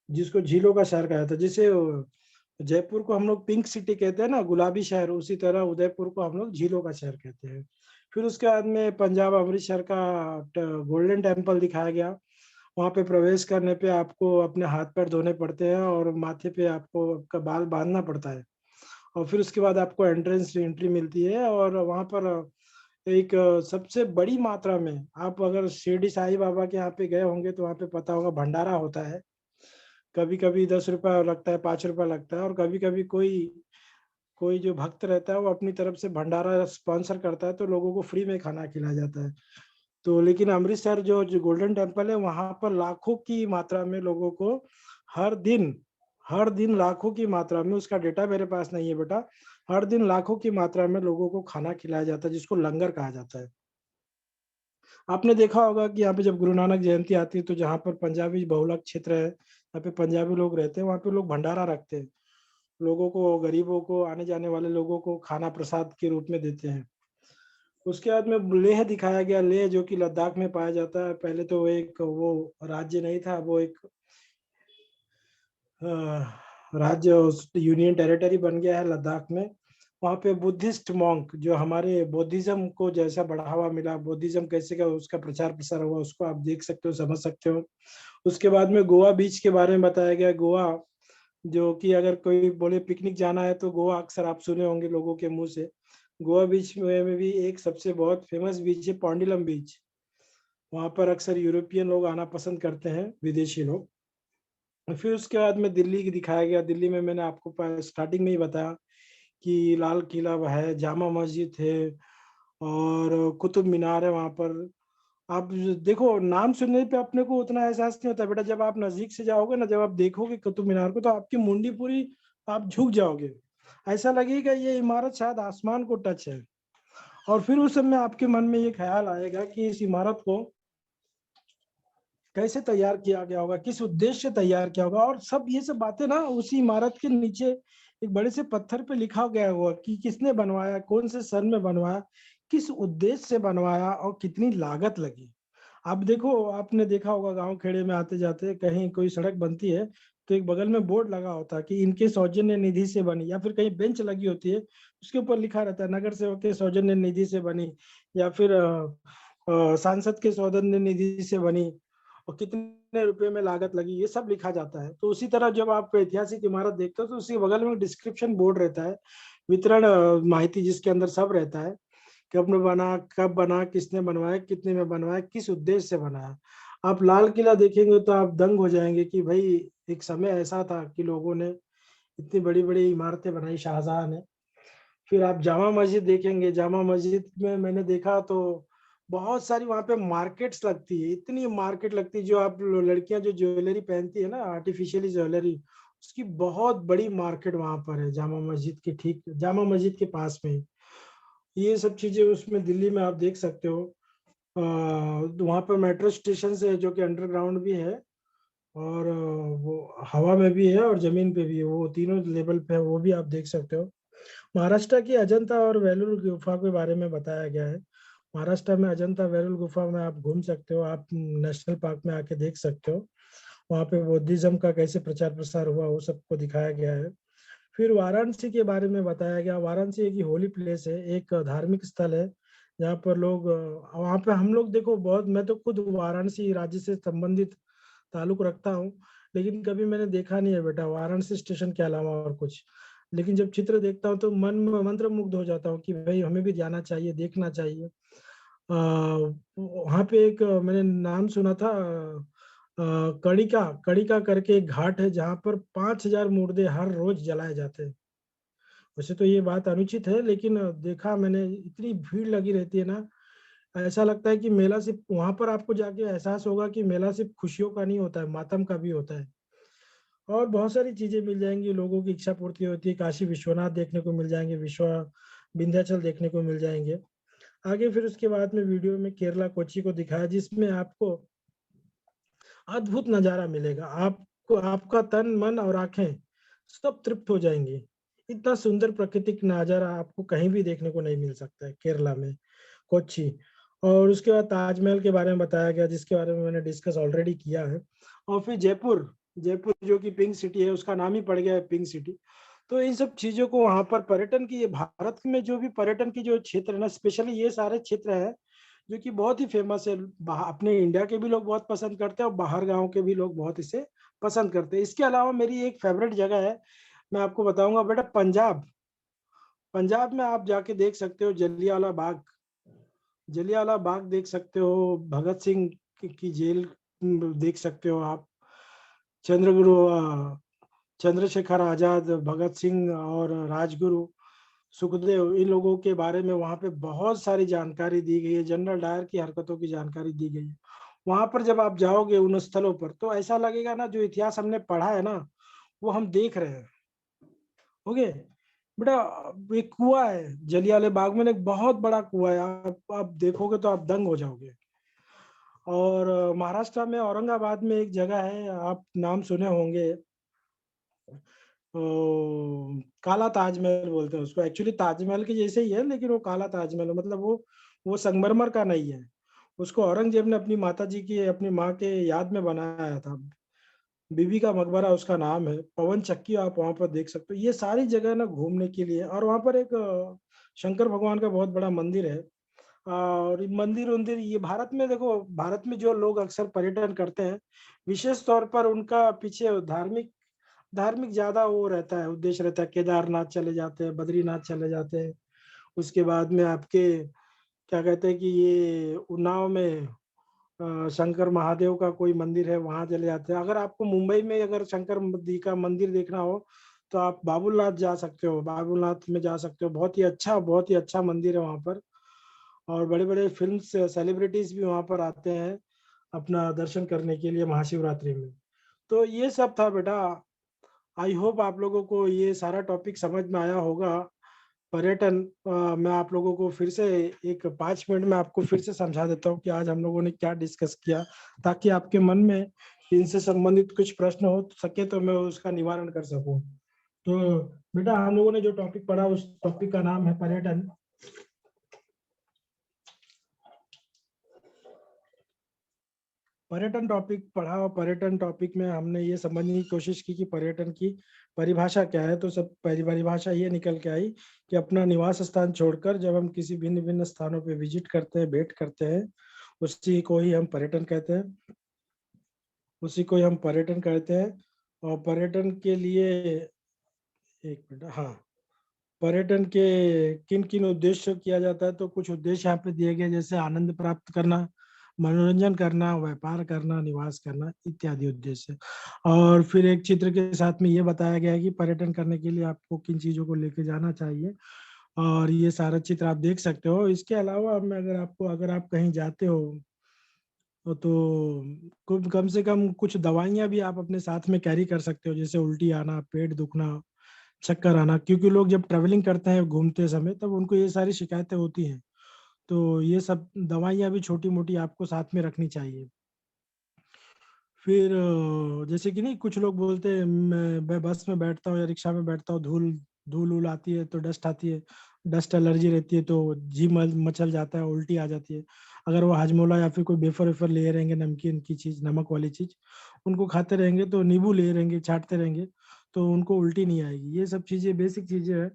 जिसको झीलों का शहर कहा जाता है। जैसे जयपुर को हम लोग पिंक सिटी कहते हैं ना, गुलाबी शहर, उसी तरह उदयपुर को हम लोग झीलों का शहर कहते हैं। फिर उसके बाद में पंजाब अमृतसर का गोल्डन टेम्पल दिखाया गया। वहां पे प्रवेश करने पे आपको अपने हाथ पैर धोने पड़ते हैं और माथे पे आपको आपका बाल बांधना पड़ता है, और फिर उसके बाद आपको एंट्रेंस एंट्री मिलती है। और वहां पर एक सबसे बड़ी मात्रा में, आप अगर शिरडी साईं बाबा के यहाँ पे गए होंगे तो वहाँ पे पता होगा भंडारा होता है। कभी कभी 10 रुपया लगता है, 5 रुपया लगता है, और कभी कभी कोई कोई जो भक्त रहता है वो अपनी तरफ से भंडारा स्पॉन्सर करता है तो लोगों को फ्री में खाना खिलाया जाता है। तो लेकिन अमृतसर जो गोल्डन टेम्पल है वहां पर लाखों की मात्रा में लोगों को हर दिन लाखों की मात्रा में, उसका डेटा मेरे पास नहीं है बेटा, हर दिन लाखों की मात्रा में लोगों को खाना खिलाया जाता है, जिसको लंगर कहा जाता है। आपने देखा होगा कि यहाँ पे जब गुरु नानक जयंती आती है तो जहाँ पर पंजाबी बहुलक क्षेत्र है, यहाँ पे पंजाबी लोग रहते हैं, वहाँ पे लोग भंडारा रखते हैं, लोगों को, गरीबों को, आने जाने वाले लोगों को खाना प्रसाद के रूप में देते हैं। उसके बाद में लेह दिखाया गया, लेह जो कि लद्दाख में पाया जाता है। पहले तो एक वो राज्य नहीं था, वो एक राज्य यूनियन टेरिटरी बन गया है लद्दाख में। वहाँ पे बुद्धिस्ट मॉन्क, जो हमारे बौद्धिज्म को जैसा बढ़ावा मिला, बौद्धिज्म कैसे का उसका प्रचार प्रसार हुआ, उसको आप देख सकते हो, समझ सकते हो। उसके बाद में गोवा बीच के बारे में बताया गया। गोवा, जो कि अगर कोई बोले पिकनिक जाना है तो गोवा अक्सर आप सुने होंगे लोगों के मुंह से। गोवा बीच में भी एक सबसे बहुत फेमस बीच है पॉन्डिलम बीच। वहां पर अक्सर यूरोपियन लोग आना पसंद करते हैं, विदेशी लोग। फिर उसके बाद में दिल्ली की दिखाया गया। दिल्ली में मैंने आपको स्टार्टिंग में ही बताया कि लाल किला है, जामा मस्जिद है, और कुतुब मीनार है वहां पर। आप देखो, नाम सुनने पे अपने को उतना एहसास नहीं होता बेटा, जब आप नजदीक से जाओगे ना, जब आप देखोगे कुतुब मीनार को, तो आपकी मुंडी पूरी, आप झुक जाओगे, ऐसा लगेगा ये इमारत शायद आसमान को टच है। और फिर उस समय आपके मन में ये ख्याल आएगा कि इस इमारत को कैसे तैयार किया गया होगा, किस उद्देश्य से तैयार किया होगा, और सब ये सब बातें ना उसी इमारत के नीचे एक बड़े से पत्थर पे लिखा गया होगा कि किसने बनवाया, कौन से सन में बनवाया, किस उद्देश्य से बनवाया, और कितनी लागत लगी। आप देखो, आपने देखा होगा गांव खेड़े में आते जाते कहीं कोई सड़क बनती है तो एक बगल में बोर्ड लगा होता है कि इनके सौजन्य निधि से बनी, या फिर कहीं बेंच लगी होती है उसके ऊपर लिखा रहता है नगर सेवक के सौजन्य निधि से बनी, या फिर सांसद के सौजन्य निधि से बनी, और कितने रुपए में लागत लगी, ये सब लिखा जाता है। तो उसी तरह जब आप ऐतिहासिक इमारत देखते हो तो उसके बगल में डिस्क्रिप्शन बोर्ड रहता है, वितरण माहिती, जिसके अंदर सब रहता है, कब में बना, कब बना, किसने बनवाया, कितने में बनवाया, किस उद्देश्य से बनाया। आप लाल किला देखेंगे तो आप दंग हो जाएंगे कि भाई एक समय ऐसा था कि लोगों ने इतनी बड़ी बड़ी इमारतें बनाई, शाहजहां ने। फिर आप जामा मस्जिद देखेंगे, जामा मस्जिद में मैंने देखा तो बहुत सारी वहां पे मार्केट्स लगती है, इतनी मार्केट लगती है। जो आप लड़कियां जो ज्वेलरी पहनती है ना, आर्टिफिशियली ज्वेलरी, उसकी बहुत बड़ी मार्केट वहां पर है, जामा मस्जिद के ठीक, जामा मस्जिद के पास में ही। ये सब चीजें उसमें दिल्ली में आप देख सकते हो। वहां पर मेट्रो स्टेशन है जो कि अंडरग्राउंड भी है, और वो हवा में भी है और जमीन पे भी है, वो तीनों लेवल पे है, वो भी आप देख सकते हो। महाराष्ट्र की अजंता और वेलुर गुफा के बारे में बताया गया है। महाराष्ट्र में अजंता वेलुर गुफा में आप घूम सकते हो, आप नेशनल पार्क में आके देख सकते हो, वहाँ पे बौद्धिज्म का कैसे प्रचार प्रसार हुआ वो सबको दिखाया गया है। फिर वाराणसी के बारे में बताया गया। वाराणसी एक होली प्लेस है, एक धार्मिक स्थल है जहाँ पर लोग, वहाँ पे हम लोग देखो बहुत, मैं तो खुद वाराणसी राज्य से संबंधित ताल्लुक रखता हूँ, लेकिन कभी मैंने देखा नहीं है बेटा वाराणसी स्टेशन के अलावा और कुछ। लेकिन जब चित्र देखता हूँ तो मन में मंत्र मुग्ध हो जाता हूँ कि भाई हमें भी जाना चाहिए, देखना चाहिए। वहाँ पे एक मैंने नाम सुना था, कड़िका कड़िका करके एक घाट है जहाँ पर 5,000 मुर्दे हर रोज जलाए जाते हैं। वैसे तो ये बात अनुचित है, लेकिन देखा मैंने, इतनी भीड़ लगी रहती है ना, ऐसा लगता है कि मेला सिर्फ, वहां पर आपको जाके एहसास होगा कि मेला सिर्फ खुशियों का नहीं होता है, मातम का भी होता है। और बहुत सारी चीजें मिल जाएंगी, लोगों की इच्छा पूर्ति होती है, काशी विश्वनाथ देखने को मिल जाएंगे, विंध्याचल देखने को मिल जाएंगे। आगे फिर उसके बाद में वीडियो में केरला कोची को दिखाया, जिसमें आपको अद्भुत नजारा मिलेगा, आपको आपका तन मन और आंखें सब तृप्त हो जाएंगी। इतना सुंदर प्राकृतिक नजारा आपको कहीं भी देखने को नहीं मिल सकता है केरला में, कोच्चि। और उसके बाद ताजमहल के बारे में बताया गया, जिसके बारे में मैंने डिस्कस ऑलरेडी किया है। और फिर जयपुर, जयपुर जो कि पिंक सिटी है, उसका नाम ही पड़ गया है पिंक सिटी। तो इन सब चीजों को वहां पर पर्यटन की, ये भारत में जो भी पर्यटन की जो क्षेत्र है ना, स्पेशली ये सारे क्षेत्र है जो कि बहुत ही फेमस है। अपने इंडिया के भी लोग बहुत पसंद करते हैं और बाहर गाँव के भी लोग बहुत इसे पसंद करते हैं। इसके अलावा मेरी एक फेवरेट जगह है, मैं आपको बताऊँगा बेटा, पंजाब। पंजाब में आप जाके देख सकते हो जलियांवाला बाग। जलियांवाला बाग देख सकते हो, भगत सिंह की जेल देख सकते हो आप। चंद्रगुरु चंद्रशेखर आजाद, भगत सिंह और राजगुरु सुखदेव, इन लोगों के बारे में वहाँ पे बहुत सारी जानकारी दी गई है। जनरल डायर की हरकतों की जानकारी दी गई है। वहाँ पर जब आप जाओगे उन स्थलों पर, तो ऐसा लगेगा ना, जो इतिहास हमने पढ़ा है ना, वो हम देख रहे हैं। ओके बेटा, एक कुआं है जलियांवाले बाग में, एक बहुत बड़ा कुआं है। आप देखोगे तो आप दंग हो जाओगे। और महाराष्ट्र में औरंगाबाद में एक जगह है, आप नाम सुने होंगे, काला ताजमहल बोलते हैं उसको। एक्चुअली ताजमहल के जैसे ही है, लेकिन वो काला ताजमहल है, मतलब वो संगमरमर का नहीं है। उसको औरंगजेब ने अपनी माता जी की, अपनी माँ के याद में बनाया था। बीबी का मकबरा उसका नाम है। पवन चक्की आप वहां पर देख सकते हो। ये सारी जगह ना घूमने के लिए। और वहां पर एक शंकर भगवान का बहुत बड़ा मंदिर है। और मंदिर उंदिर, ये भारत में देखो, भारत में जो लोग अक्सर पर्यटन करते हैं, विशेष तौर पर उनका पीछे धार्मिक धार्मिक ज्यादा वो रहता है, उद्देश्य रहता है। केदारनाथ चले जाते हैं, बद्रीनाथ चले जाते हैं। उसके बाद में आपके क्या कहते हैं कि ये उन्नाव में शंकर महादेव का कोई मंदिर है, वहां चले जाते हैं। अगर आपको मुंबई में अगर शंकर जी का मंदिर देखना हो, तो आप बाबुलनाथ जा सकते हो, बाबुलनाथ में जा सकते हो। बहुत ही अच्छा मंदिर है वहां पर। और बड़े बड़े फिल्म सेलिब्रिटीज भी वहां पर आते हैं अपना दर्शन करने के लिए महाशिवरात्रि में। तो ये सब था बेटा। आई होप आप लोगों को ये सारा टॉपिक समझ में आया होगा। पर्यटन, मैं आप लोगों को फिर से एक 5 मिनट में आपको फिर से समझा देता हूँ कि आज हम लोगों ने क्या डिस्कस किया, ताकि आपके मन में इनसे संबंधित कुछ प्रश्न हो सके तो मैं उसका निवारण कर सकूं। तो बेटा, हम लोगों ने जो टॉपिक पढ़ा, उस टॉपिक का नाम है पर्यटन। पर्यटन टॉपिक पढ़ा, और पर्यटन टॉपिक में हमने ये समझने की कोशिश की कि पर्यटन की परिभाषा क्या है। तो सब पहली परिभाषा ये निकल के आई कि अपना निवास स्थान छोड़कर जब हम किसी भिन्न भिन्न स्थानों पे विजिट करते हैं, भेंट करते हैं, उसी को ही हम पर्यटन कहते हैं। उसी को ही हम पर्यटन कहते हैं। और पर्यटन के लिए, एक मिनट, हाँ, पर्यटन के किन किन उद्देश्य किया जाता है, तो कुछ उद्देश्य यहाँ पे दिए गए, जैसे आनंद प्राप्त करना, मनोरंजन करना, व्यापार करना, निवास करना, इत्यादि उद्देश्य। और फिर एक चित्र के साथ में ये बताया गया है कि पर्यटन करने के लिए आपको किन चीजों को लेके जाना चाहिए। और ये सारा चित्र आप देख सकते हो। इसके अलावा मैं अगर आप कहीं जाते हो, तो कम से कम कुछ दवाइयां भी आप अपने साथ में कैरी कर सकते हो, जैसे उल्टी आना, पेट दुखना, चक्कर आना। क्योंकि लोग जब ट्रेवलिंग करते हैं घूमते समय, तब उनको ये सारी शिकायतें होती हैं। तो ये सब दवाइयाँ भी छोटी मोटी आपको साथ में रखनी चाहिए। फिर जैसे कि नहीं, कुछ लोग बोलते हैं मैं बस में बैठता हूँ या रिक्शा में बैठता हूँ, धूल धूल उल आती है, तो डस्ट आती है, डस्ट एलर्जी रहती है, तो जी मचल जाता है, उल्टी आ जाती है। अगर वो हाजमोला या फिर कोई वेफर वेफर ले रहेंगे, नमकीन की चीज, नमक वाली चीज, उनको खाते रहेंगे, तो नींबू ले रहेंगे, चाटते रहेंगे, तो उनको उल्टी नहीं आएगी। ये सब चीजें बेसिक चीजें हैं।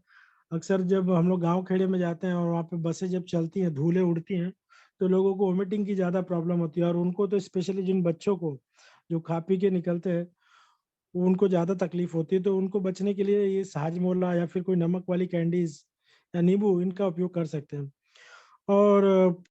अक्सर जब हम लोग गाँव खेड़े में जाते हैं और वहाँ पे बसें जब चलती हैं, धूलें उड़ती हैं, तो लोगों को वोमिटिंग की ज्यादा प्रॉब्लम होती है। और उनको तो स्पेशली जिन बच्चों को जो खा पी के निकलते हैं, उनको ज्यादा तकलीफ होती है। तो उनको बचने के लिए ये हाजमोला या फिर कोई नमक वाली कैंडीज या नींबू, इनका उपयोग कर सकते हैं। और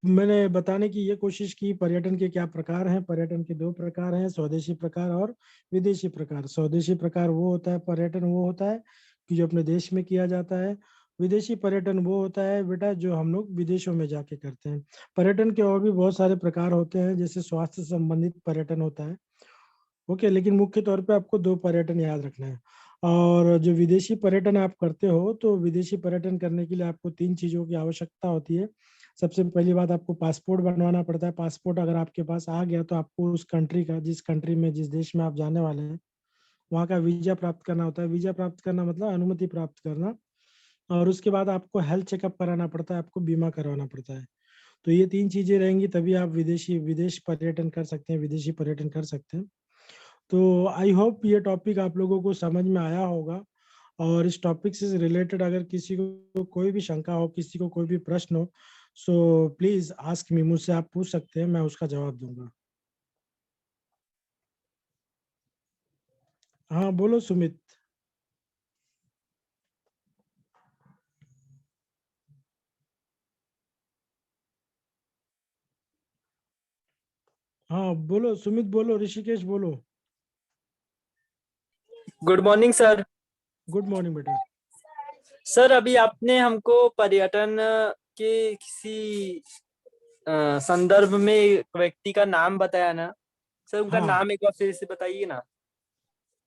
मैंने बताने की ये कोशिश की पर्यटन के क्या प्रकार हैं। पर्यटन के 2 प्रकार हैं, स्वदेशी प्रकार और विदेशी प्रकार। स्वदेशी प्रकार वो होता है, पर्यटन वो होता है कि जो अपने देश में किया जाता है। विदेशी पर्यटन वो होता है बेटा, जो हम लोग विदेशों में जाके करते हैं। पर्यटन के और भी बहुत सारे प्रकार होते हैं, जैसे स्वास्थ्य संबंधित पर्यटन होता है। ओके, लेकिन मुख्य तौर पे आपको 2 पर्यटन याद रखना है। और जो विदेशी पर्यटन आप करते हो, तो विदेशी पर्यटन करने के लिए आपको 3 चीजों की आवश्यकता होती है। सबसे पहली बात, आपको पासपोर्ट बनवाना पड़ता है। पासपोर्ट अगर आपके पास आ गया, तो आपको उस कंट्री का, जिस कंट्री में, जिस देश में आप जाने वाले हैं, वहाँ का वीजा प्राप्त करना होता है। वीजा प्राप्त करना मतलब अनुमति प्राप्त करना। और उसके बाद आपको हेल्थ चेकअप कराना पड़ता है, आपको बीमा करवाना पड़ता है। तो ये 3 चीजें रहेंगी, तभी आप विदेश पर्यटन कर सकते हैं, विदेशी पर्यटन कर सकते हैं। तो आई होप ये टॉपिक आप लोगों को समझ में आया होगा। और इस टॉपिक से रिलेटेड अगर किसी को कोई भी शंका हो, किसी को कोई भी प्रश्न हो, सो प्लीज आस्क मी, मुझसे आप पूछ सकते हैं, मैं उसका जवाब दूंगा। हाँ बोलो सुमित। हाँ बोलो सुमित, बोलो, ऋषिकेश बोलो। Good morning sir. Good morning बेटा। सर अभी आपने हमको पर्यटन के किसी संदर्भ में एक व्यक्ति का नाम बताया ना सर, उनका हाँ, नाम एक बार फिर से बताइए ना।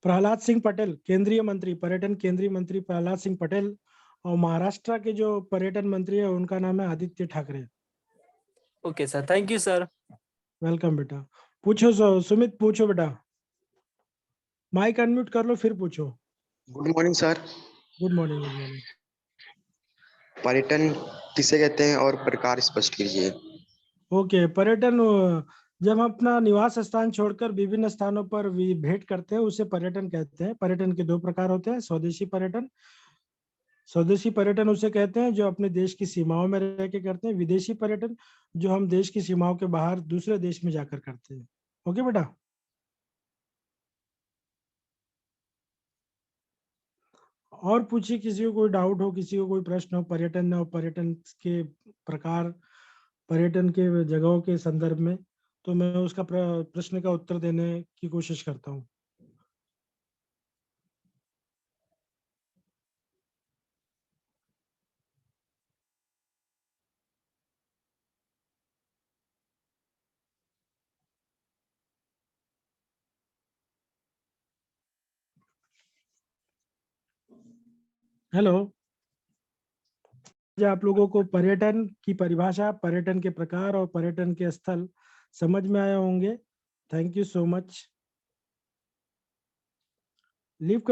प्रहलाद सिंह पटेल, केंद्रीय मंत्री, पर्यटन केंद्रीय मंत्री प्रहलाद सिंह पटेल। और महाराष्ट्र के जो पर्यटन मंत्री है उनका नाम है Aditya Thackeray. Okay sir, thank you sir. Welcome बेटा। पूछो सुमित, पूछो बेटा। माइक अनम्यूट कर लो फिर पूछो। Good morning sir. Good morning, good morning. पर्यटन किसे कहते हैं और प्रकार स्पष्ट कीजिए। ओके, पर्यटन जब हम अपना निवास स्थान छोड़कर विभिन्न स्थानों पर भेंट करते हैं उसे पर्यटन कहते हैं। पर्यटन के दो प्रकार होते हैं, स्वदेशी पर्यटन। स्वदेशी पर्यटन उसे कहते हैं जो अपने देश की सीमाओं में रह के करते हैं। विदेशी पर्यटन जो हम देश की सीमाओं के बाहर दूसरे देश में जाकर करते हैं। ओके बेटा। और पूछिए, किसी को कोई डाउट हो, किसी को कोई प्रश्न हो पर्यटन और पर्यटन के प्रकार, पर्यटन के जगहों के संदर्भ में, तो मैं उसका प्रश्न का उत्तर देने की कोशिश करता हूँ। हेलो। आप लोगों को पर्यटन की परिभाषा, पर्यटन के प्रकार और पर्यटन के स्थल समझ में आए होंगे। Thank you so much. Leave कर